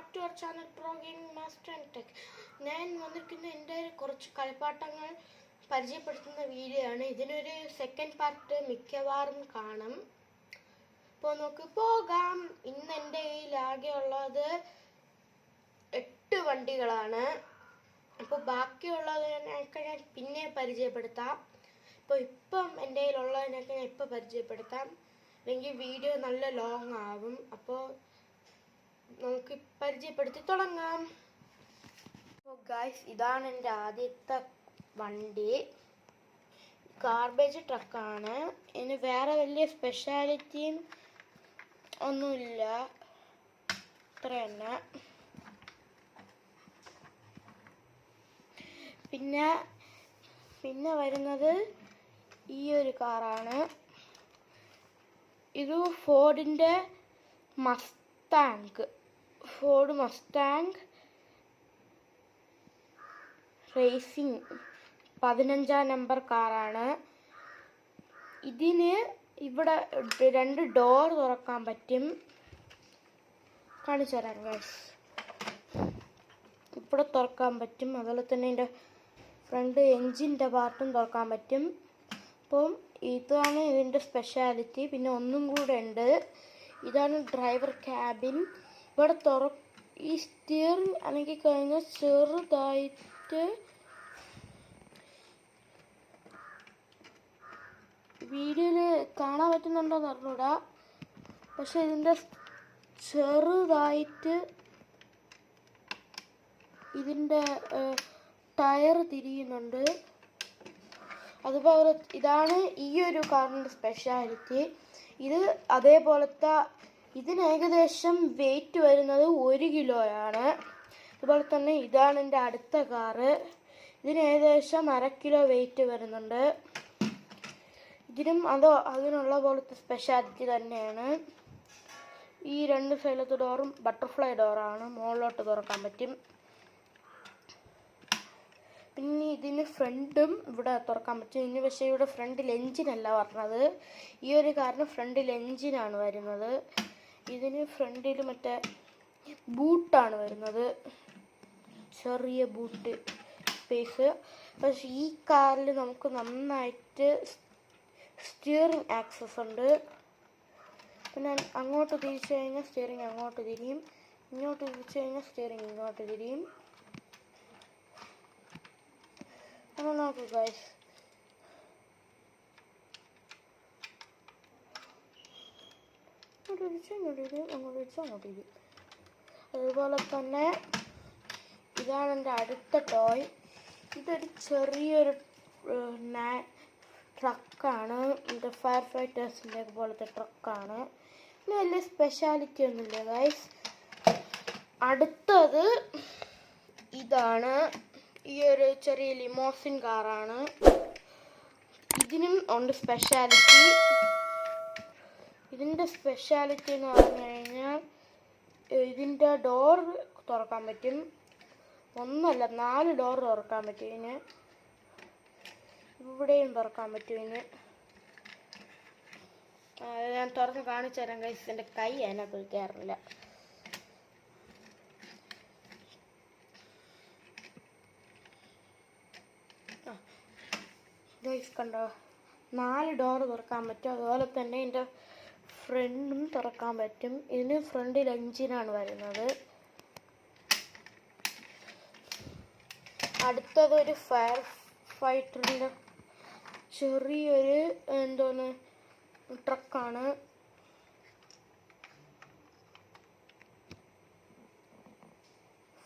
Back to അവർ channel pro gaming master and tech. ഞാൻ വന്നിരിക്കുന്ന എൻ്റെ കുറച്ച് കളിപ്പാട്ടങ്ങൾ പരിചയപ്പെടുത്തുന്ന വീഡിയോ ആണ്. ഇതിനൊരു സെക്കൻഡ് പാർട്ട് മിക്കവാറും കാണും. അപ്പോൾ നമുക്ക് പോകാം. ഇന്ന് എൻ്റെ കയ്യിൽ ആകെയുള്ളത് 8 വണ്ടികളാണ്. അപ്പോൾ ബാക്കിയുള്ളതിനൊക്കെ ഞാൻ പിന്നെ പരിചയപ്പെടുത്താം. ഇപ്പം എൻ്റെ കയ്യിലുള്ളതിനൊക്കെ ഞാൻ ഇപ്പോൾ പരിചയപ്പെടുത്താം, അല്ലെങ്കിൽ വീഡിയോ നല്ല ലോങ് ആവും. അപ്പോൾ നമുക്ക് പരിചയപ്പെടുത്തി തുടങ്ങാം. ഗായ്സ്, ഇതാണ് എൻ്റെ ആദ്യത്തെ വണ്ടി. ഗാർബേജ് ട്രക്കാണ്. ഇതിന് വേറെ വലിയ സ്പെഷ്യാലിറ്റിയും ഒന്നുമില്ല, അത്ര തന്നെ. പിന്നെ വരുന്നത് ഈ ഒരു കാറാണ്. ഇത് ഫോർഡിൻ്റെ ഫോർഡ് മസ്റ്റാങ് റേസിംഗ് 15-ാം നമ്പർ കാറാണ്. ഇതിന് ഇവിടെ 2 ഡോർ തുറക്കാൻ പറ്റും. കാണിച്ചു തരാം ഗൈസ്. ഇവിടെ തുറക്കാൻ പറ്റും. അതുപോലെ തന്നെ ഇതിൻ്റെ ഫ്രണ്ട് എൻജിൻ്റെ പാർട്ടും തുറക്കാൻ പറ്റും. അപ്പം ഇതാണ് ഇതിൻ്റെ സ്പെഷ്യാലിറ്റി. പിന്നെ ഒന്നും കൂടെ ഉണ്ട്. ഇതാണ് ഡ്രൈവർ ക്യാബിൻ. ഇവിടെ ഈ സ്റ്റിയറിംഗ് അല്ലെങ്കിൽ കഴിഞ്ഞാൽ ചെറുതായിട്ട് വീഡിയോയിൽ കാണാൻ പറ്റുന്നുണ്ടോയെന്ന് അറിഞ്ഞൂടാ, പക്ഷെ ഇതിൻ്റെ ചെറുതായിട്ട് ഇതിൻ്റെ ടയർ തിരിയുന്നുണ്ട്. അതുപോലെ ഇതാണ് ഈ ഒരു കാറിൻ്റെ സ്പെഷ്യാലിറ്റി. ഇത് അതേപോലത്തെ ഇതിന് ഏകദേശം വെയിറ്റ് വരുന്നത് 1 കിലോയാണ്. അതുപോലെ തന്നെ ഇതാണ് എൻ്റെ അടുത്ത കാറ്. ഇതിന് ഏകദേശം 1/2 കിലോ വെയിറ്റ് വരുന്നുണ്ട്. ഇതിനും അതിനുള്ള പോലത്തെ സ്പെഷ്യാലിറ്റി തന്നെയാണ്. ഈ 2 സൈഡിലത്തെ ഡോറും ബട്ടർഫ്ലൈ ഡോറാണ്, മുകളിലോട്ട് തുറക്കാൻ പറ്റും. പിന്നെ ഇതിന് ഫ്രണ്ടും ഇവിടെ തുറക്കാൻ പറ്റും. ഇതിന് പക്ഷേ ഇവിടെ ഫ്രണ്ടിൽ എൻജിനല്ല പറഞ്ഞത്. ഈ ഒരു കാറിന് ഫ്രണ്ടിൽ എൻജിനാണ് വരുന്നത്. ഇതിന് ഫ്രണ്ടിൽ മറ്റേ ബൂട്ടാണ് വരുന്നത്, ചെറിയ ബൂട്ട് സ്പേസ്. പക്ഷെ ഈ കാറിൽ നമുക്ക് നന്നായിട്ട് സ്റ്റിയറിംഗ് ആക്സസ് ഉണ്ട്. പിന്നെ അങ്ങോട്ട് തിരിച്ചു കഴിഞ്ഞാൽ സ്റ്റിയറിംഗ് അങ്ങോട്ട് തിരിയും, ഇങ്ങോട്ട് തിരിച്ചു കഴിഞ്ഞാൽ സ്റ്റിയറിംഗ് ഇങ്ങോട്ട് തിരിയും. നോക്കൂ ഗൈസ്, അങ്ങോട്ട് ഇരിക്കും. അതുപോലെ തന്നെ ഇതാണ് എൻ്റെ അടുത്ത ടോയ്. ഇതൊരു ചെറിയൊരു ട്രക്കാണ്. ഇത് ഫയർ ഫൈറ്റേഴ്സിൻ്റെ പോലത്തെ ട്രക്കാണ്. ഇത് വലിയ സ്പെഷ്യാലിറ്റി ഒന്നുമില്ല ഗൈസ്. അടുത്തത് ഇതാണ്. ഈ ഒരു ചെറിയ ലിമോസിൻ കാറാണ്. ഇതിനും ഉണ്ട് സ്പെഷ്യാലിറ്റി. ഇതിൻ്റെ സ്പെഷ്യാലിറ്റി എന്ന് പറഞ്ഞു കഴിഞ്ഞാൽ ഇതിൻ്റെ ഡോർ തുറക്കാൻ പറ്റും. 1 അല്ല 4 ഡോർ തുറക്കാൻ പറ്റും. ഇതിന് ഇവിടെയും തുറക്കാൻ പറ്റും. ഇതിന് ഞാൻ തുറന്ന് കാണിച്ചു തരാം ഗൈസ്. എൻ്റെ കൈ അതിനകത്ത് കയറില്ല. ഗൈസ് കണ്ടോ, 4 ഡോർ തുറക്കാൻ പറ്റും. അതുപോലെ തന്നെ ഇതിൻ്റെ ഫ്രണ്ടും തുറക്കാൻ പറ്റും. ഇതിന് ഫ്രണ്ടിൽ എൻജിനാണ് വരുന്നത്. അടുത്തത് ഒരു ഫയർ ഫൈറ്ററിൻ്റെ ചെറിയൊരു ട്രക്കാണ്.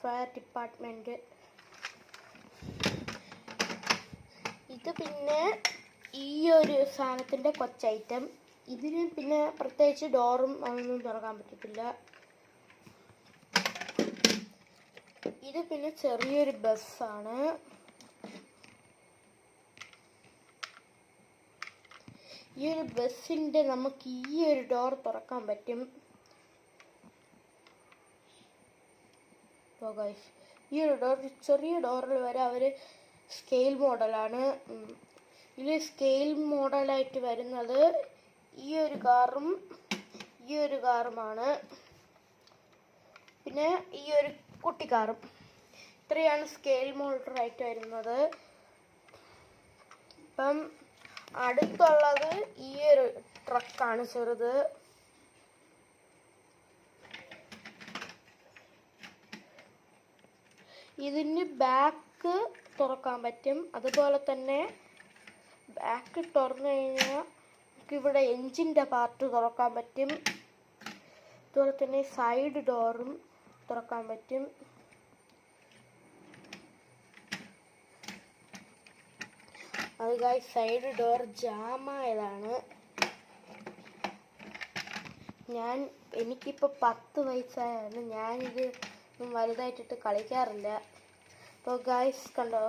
Fire department. ഇത് പിന്നെ ഈ ഒരു സാധനത്തിൻ്റെ കൊച്ചൈറ്റം. ഇതിന് പിന്നെ പ്രത്യേകിച്ച് ഡോറും അതൊന്നും തുറക്കാൻ പറ്റത്തില്ല. ഇത് പിന്നെ ചെറിയൊരു ബസ്സാണ്. ഈ ഒരു ബസ്സിൻ്റെ നമുക്ക് ഈ ഒരു ഡോർ തുറക്കാൻ പറ്റും. ഈ ഒരു ഡോർ, ചെറിയ ഡോറിൽ വരെ അവർ സ്കെയിൽ മോഡലാണ്. ഇതിൽ സ്കെയിൽ മോഡലായിട്ട് വരുന്നത് ഈ ഒരു കാറും ഈ ഒരു കാറുമാണ്. പിന്നെ ഈ ഒരു കുട്ടിക്കാറും. ഇത്രയാണ് സ്കെയിൽ മോട്ടറായിട്ട് വരുന്നത്. അപ്പം അടുത്തുള്ളത് ഈ ഒരു ട്രക്കാണ് ചെറുത്. ഇതിന് ബാക്ക് തുറക്കാൻ പറ്റും. അതുപോലെ തന്നെ ബാക്ക് തുറന്നു കഴിഞ്ഞാൽ നമുക്ക് ഇവിടെ എൻജിൻ്റെ പാർട്ട് തുറക്കാൻ പറ്റും. അതുപോലെ തന്നെ സൈഡ് ഡോറും തുറക്കാൻ പറ്റും. അത് ഗൈസ് സൈഡ് ഡോർ ജാമായതാണ്. എനിക്കിപ്പോൾ 10 വയസ്സായാണ്. ഞാനിത് വലുതായിട്ടിട്ട് കളിക്കാറില്ല. അപ്പോൾ ഗൈസ് കണ്ടോ,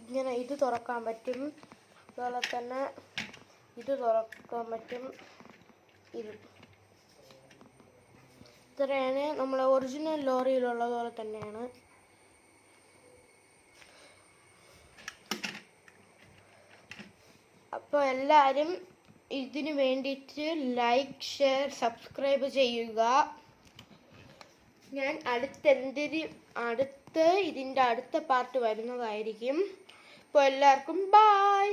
ഇങ്ങനെ ഇത് തുറക്കാൻ പറ്റും. അതുപോലെ തന്നെ ഇത് തുറക്കാൻ പറ്റും. ഇത്രയാണ് നമ്മളെ ഒറിജിനൽ ലോറിയിലുള്ളത് പോലെ തന്നെയാണ്. അപ്പോൾ എല്ലാവരും ഇതിന് വേണ്ടിയിട്ട് ലൈക്ക്, ഷെയർ, സബ്സ്ക്രൈബ് ചെയ്യുക. ഞാൻ ഇതിൻ്റെ അടുത്ത പാർട്ട് വരുന്നതായിരിക്കും. അപ്പോൾ എല്ലാവർക്കും ബൈ.